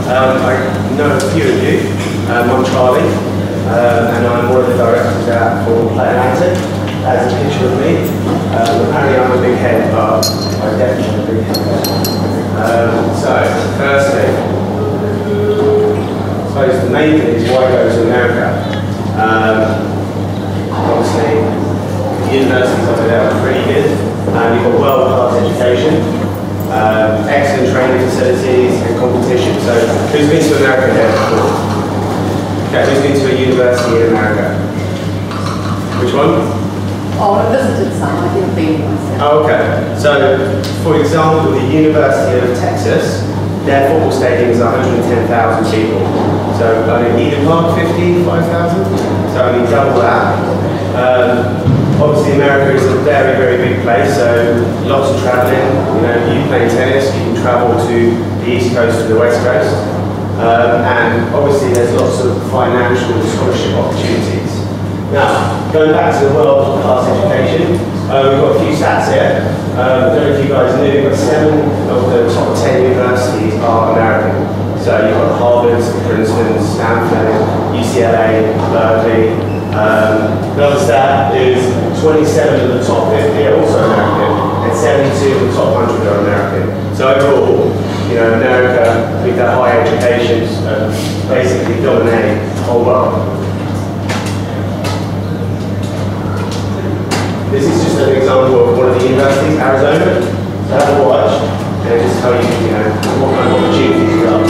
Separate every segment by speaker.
Speaker 1: I know a few of you. I'm Charlie, and I'm one of the directors for Atlantic. That's a picture of me. Apparently I'm a big head, but I definitely have a big head. So, firstly, I suppose the main thing is why go to America. Obviously, the universities over there are pretty good. You've got world-class education, excellent training facilities and competition. So, who's been to America here before? Okay, who's been to a university in America? Which one?
Speaker 2: Oh, I visited some, I didn't be myself.
Speaker 1: Oh, okay. So, for example, the University of Texas, their football stadium is 110,000 people. So, Eden Park, 55,000. So, I mean, double that. Obviously, America is a very, very big place, so lots of travelling. You know, you play tennis, you can travel to the East Coast to the West Coast. And obviously, there's lots of financial scholarship opportunities. Now, going back to the world-class education, we've got a few stats here. I don't know if you guys knew, but 7 of the top 10 universities are American. So you've got Harvard, Princeton, Stanford, UCLA, Berkeley. Another stat is 27 of the top 50 are also American, and 72 of the top 100 are American. So overall, you know, America, with their high education, basically dominate the whole world. This is just an example of one of the universities, Arizona. So have a watch, and it'll just tell you, you know, what kind of opportunities you got.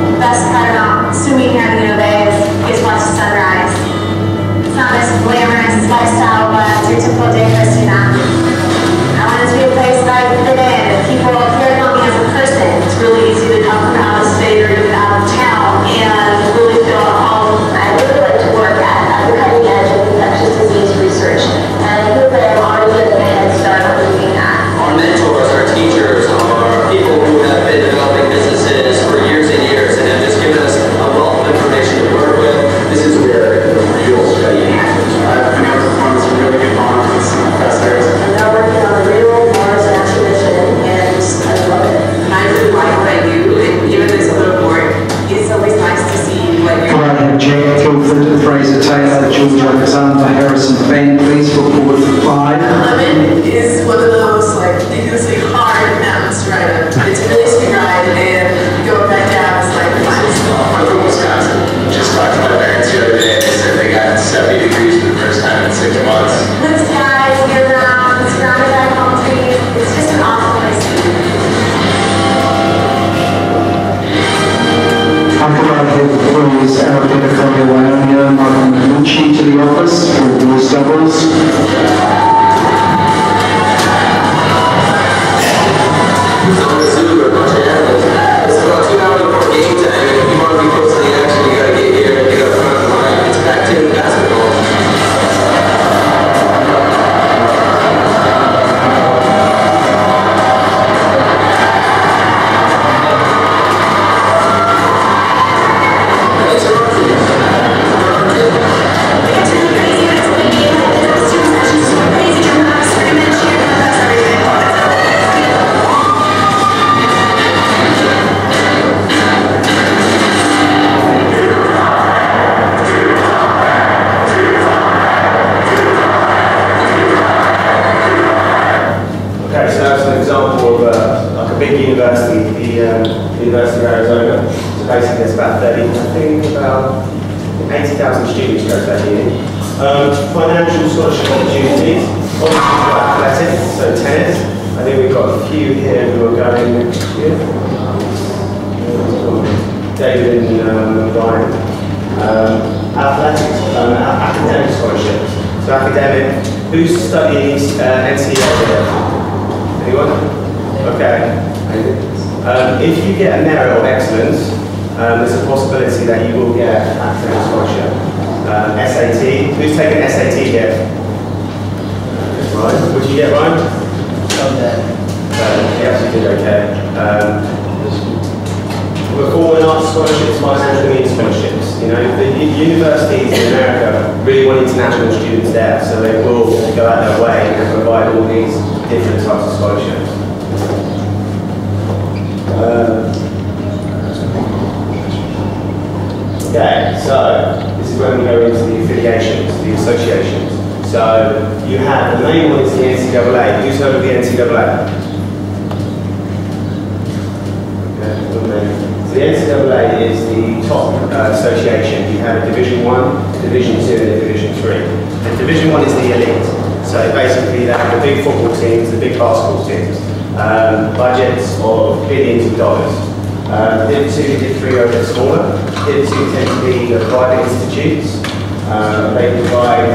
Speaker 3: The best part about swimming here at the U of A is watch the sunrise. It's not as glamorous lifestyle, but it's your typical day for a student athlete. I want it to be a place that I can fit in, and people care about me as a person. It's really easy to come from out of state or even out of town and really feel at home. I really like to work at the cutting edge of infectious disease research, and I hope that I'm already getting a head start on doing that.
Speaker 4: Our mentors, our teachers, are people who have been developing businesses for years and years and have just given us a wealth of information to work with. This is where the real study happens.
Speaker 5: I've been able to form some really good bonds with some professors.
Speaker 3: I'm now working on the real Mars action mission, and I love it.
Speaker 6: I really like what I do, and given this little board, it's always nice to see what you're
Speaker 7: Friday, Jay Kilford, Fraser Taylor, George Alexander, Harrison Ben, please put forward for 5.
Speaker 6: Lemon is one of those, like, ridiculously hard mountains to ride up. It's a really sweet ride, and going back down is like fun.
Speaker 5: I'm from Wisconsin. Just talked to my parents the other day. They said they got 70 degrees for the first time in 6 months.
Speaker 3: Blue skies, year round, surrounded by palm trees. It's just an awesome place to be.
Speaker 7: Upper right here, please, Arabella Wyoming, Michael Manucci to the office for boys doubles.
Speaker 4: So in the zoo, a bunch of animals. It's about 2 hours before game time, and if you want to be close to the action, you got to get here and get up front of the line. It's back to basketball.
Speaker 1: University of Arizona. So basically there's about 80,000 students go to that uni. Financial scholarship opportunities. Obviously we've got athletics, so tennis. I think we've got a few here who are going next year. David and Ryan. Athletics, academic scholarships. So academic, who's studying NCAA? Anyone? Okay. If you get a merit or excellence, there's a possibility that you will get an academic scholarship. SAT, who's taken SAT here? Ryan, what did you get, Ryan? He actually did okay. Performing arts scholarships, financial means scholarships. You know, the universities in America really want international students there, so they will go out their way and provide all these different types of scholarships. main one is the NCAA. Who's heard of the NCAA? So the NCAA is the top association. You have a Division 1, Division 2, and a Division 3. And Division 1 is the elite. So basically they have the big football teams, the big basketball teams. Budgets of billions of dollars. Div 2, Div 3 are a bit smaller. Div 2 tend to be private institutes. They provide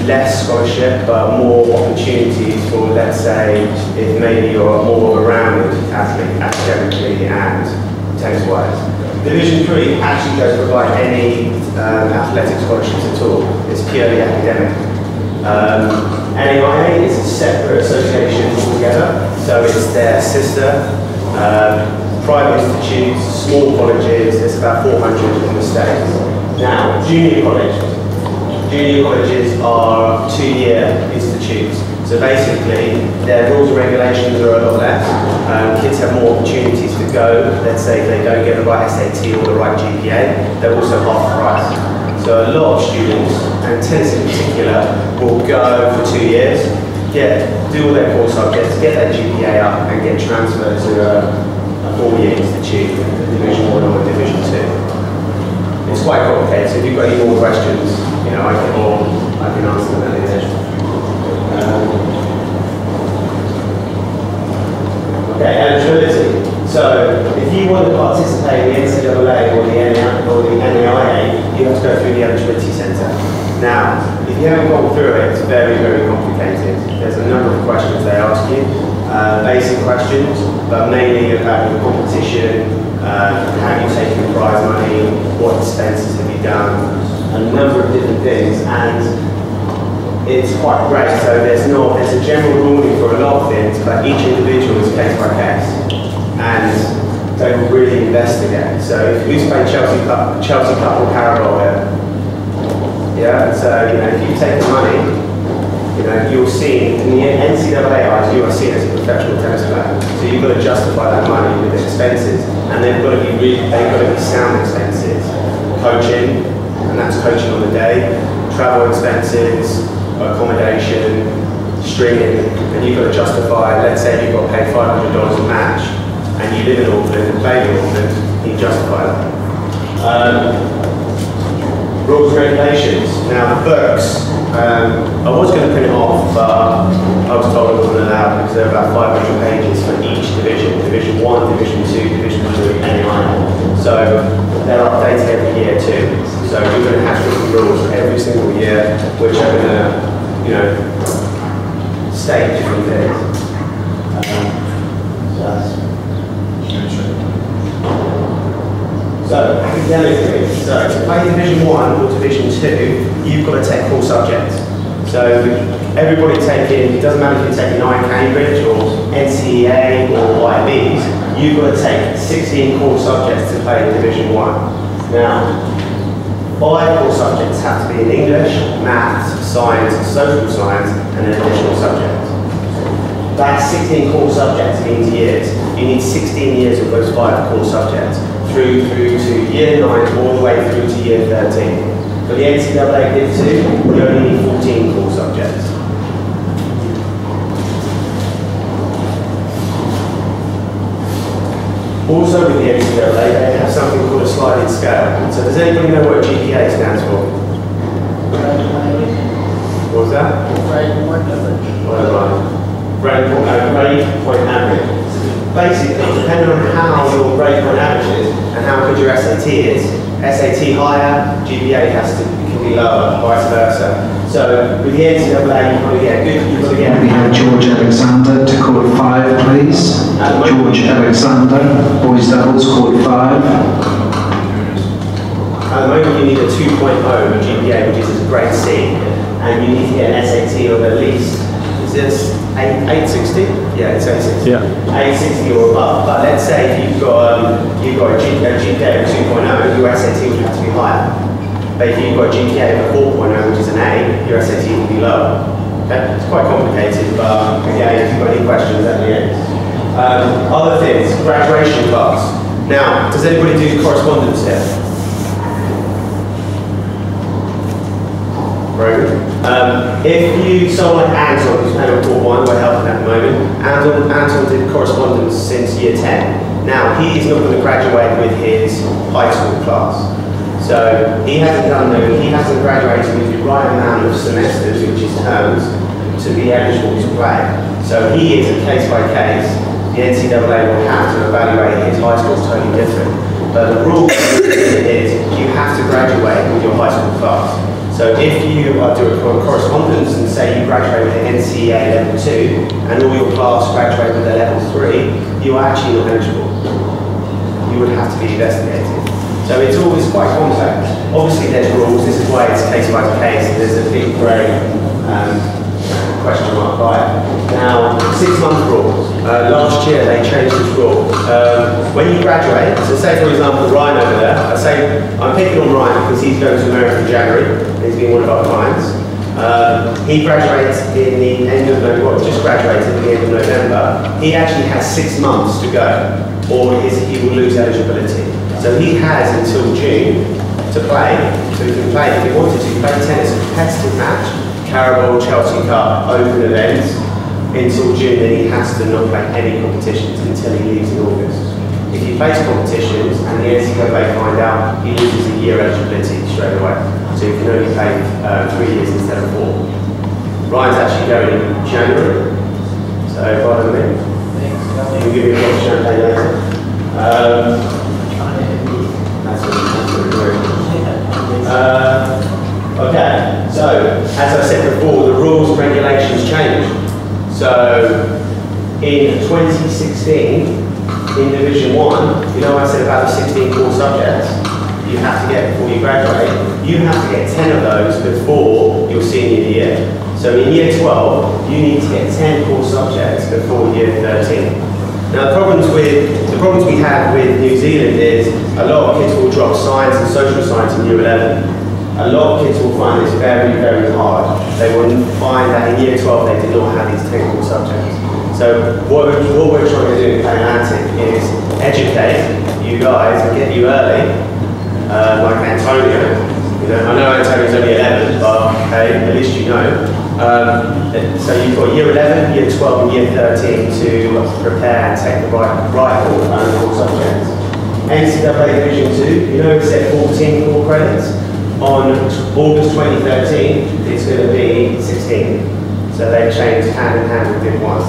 Speaker 1: less scholarship but more opportunities for, let's say, if maybe you're more of a rounded athlete, academically and tennis-wise. Division 3 actually doesn't provide any athletic scholarships at all. It's purely academic. NAIA is a separate association altogether, so it's their sister. Private institutes, small colleges, there's about 400 in the States. Now, junior college. Junior colleges are 2-year institutes. So basically, their rules and regulations are a lot less. Kids have more opportunities to go. Let's say if they don't get the right SAT or the right GPA, they're also half the price. So a lot of students, and tennis in particular, will go for 2 years, do all their core subjects, get their GPA up, and get transferred to a 4-year institute, a Division 1 or a Division 2. It's quite complicated, so if you've got any more questions, I can answer them at the end. Okay, eligibility. So, if you want to participate in the NCAA or the NAIA, you have to go through the eligibility centre. Now, if you haven't gone through it, it's very, very complicated. There's a number of questions they ask you, basic questions, but mainly about your competition, how you take your prize money, what expenses have you done, a number of different things, and it's quite great. So there's a general ruling for a lot of things, but each individual is case by case, and they will really investigate. So who's played Chelsea Cup or Carabao here? Yeah. So if you take the money, you're seen in the NCAA eyes, you are seen as a professional tennis player. So you've got to justify that money with expenses, and they've got to be sound expenses, coaching. And that's coaching on the day, travel expenses, accommodation, stringing, and you've got to justify, let's say you've got to pay $500 a match, and you live in Auckland and play in Auckland, you justify that. Rules and regulations. Now, the books, I was going to print it off, but I was told I wasn't allowed because there are about 500 pages for each division. Division 1, Division 2, Division 3, NAIA. So they're updated every year too. So we're going to have different rules every single year, which are going to, state different things. So academically, to play Division 1 or Division 2, you've got to take core subjects. So everybody taking, it doesn't matter if you're taking Cambridge or NCAA or IBs, you've got to take 16 core subjects to play Division 1. Now, 5 core subjects have to be in English, maths, science, social science, and an additional subject. That's 16 core subjects means years. You need 16 years of those 5 core subjects through to year 9 all the way through to year 13. For the NCAA Div 2, you only need 14 core subjects. Also with the NCAA, they have something called a sliding scale. So does anybody know what GPA stands for? What was that? Grade point average. Grade point average. Basically, depending on how your grade point average is and how good your SAT is, SAT higher, GPA can be lower, vice versa. So with the NCAA, you've got to get good.
Speaker 7: We have George Alexander to court 5, please. George Alexander, boys doubles, court 5.
Speaker 1: At the moment, you need a 2.0 GPA, which is a grade C, and you need to get an SAT of at least, is this 860? Yeah, it's 860. Yeah. 860 or above. But let's say if you've got a GPA of 2.0, your SAT would have to be higher. But if you've got a GPA of 4.0, which is an A, your SAT will be lower. Okay? It's quite complicated, but again, if you've got any questions at the end. Other things, graduation class. Now, does anybody do correspondence here? Very good. If someone like Anton, who's playing on court 1, we're helping at the moment, Anton did correspondence since year 10. Now, he is not going to graduate with his high school class. So, he hasn't graduated with the right amount of semesters, which is terms, to be eligible to play. So, he is a case by case. The NCAA will have to evaluate his high school totally different. But the rule is you have to graduate with your high school class. So if you are doing correspondence and say you graduate with an NCAA level 2 and all your class graduate with a level 3, you are actually not eligible. You would have to be investigated. So it's always quite complex. Obviously there's rules, this is why it's case by case, and there's a big grey question mark by it. Now, 6-month rule. Last year they changed this rule. When you graduate, so say for example Ryan over there, I'm picking on Ryan because he's going to America in January, he's been one of our clients. He graduates in the end of November, just graduated at the end of November. He actually has 6 months to go, or he will lose eligibility. So he has until June to play, so he can play, if he wanted to, play tennis, a competitive match, Carabao, Chelsea Cup, open events, until June, then he has to not play any competitions until he leaves in August. If he plays competitions and the NCAA find out, he loses a year eligibility straight away. So you can only play 3 years instead of 4. Ryan's actually going in January, so pardon me. We'll give you a bottle of champagne later. That's what we're doing. Okay, so as I said before, the rules and regulations change. So in 2016, in Division 1, you know what I said about the 16 core subjects you have to get before you graduate? You have to get 10 of those before your senior year. So in year 12, you need to get 10 core subjects before year 13. Now the problems we have with New Zealand is a lot of kids will drop science and social science in year 11. A lot of kids will find this very, very hard. They will find that in year 12 they did not have these 10 core subjects. So what we're trying to do in Atlantic is educate you guys and get you early, like Antonio. You know, I know Antonio's only 11, but hey, at least you know. So you've got year 11, year 12 and year 13 to prepare and take the right core subjects. NCAA Division 2, you know it said 14 core credits. On August 2013, it's going to be 16. So they've changed hand in hand with Div 1.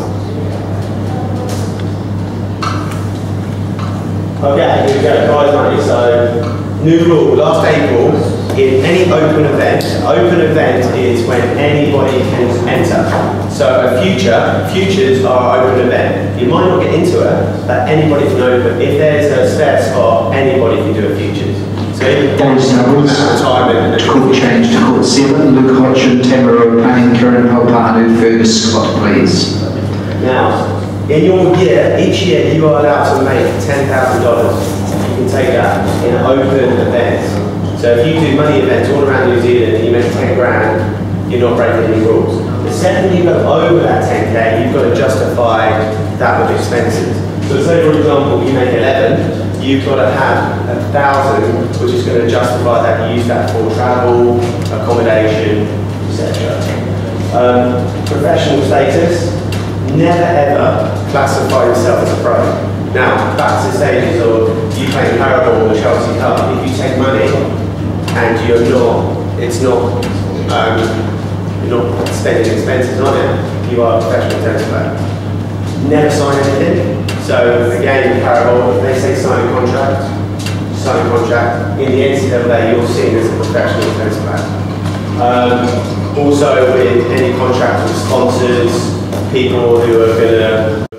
Speaker 1: Okay, here we go, prize money. So, new rule, last April, in any open event is when anybody can enter. So futures are an open event. You might not get into it, but anybody can open. If there's a spare spot, anybody can do a futures. So
Speaker 7: Boys doubles, court change to court 7, Luke Hodgson, Tamara Payne, Karen Halpanu, Fergus Scott, please.
Speaker 1: Now, in your year, each year you are allowed to make $10,000. You can take that in open events. So if you do money events all around New Zealand and you make 10 grand, you're not breaking any rules. The second you go over that 10k, you've got to justify that with expenses. So say for example, you make 11, you've got to have 1,000, which is going to justify that you use that for travel, accommodation, etc. Professional status, never ever classify yourself as a pro. Now, back to the stages of you playing Carabao or the Chelsea Cup, if you take money and you're not spending expenses on it, you are a professional tennis player. Never sign anything. So again, in Carabao, if they say sign a contract. In the NCAA, you're seen as a professional tennis player. Also with any contract with sponsors, people who are going to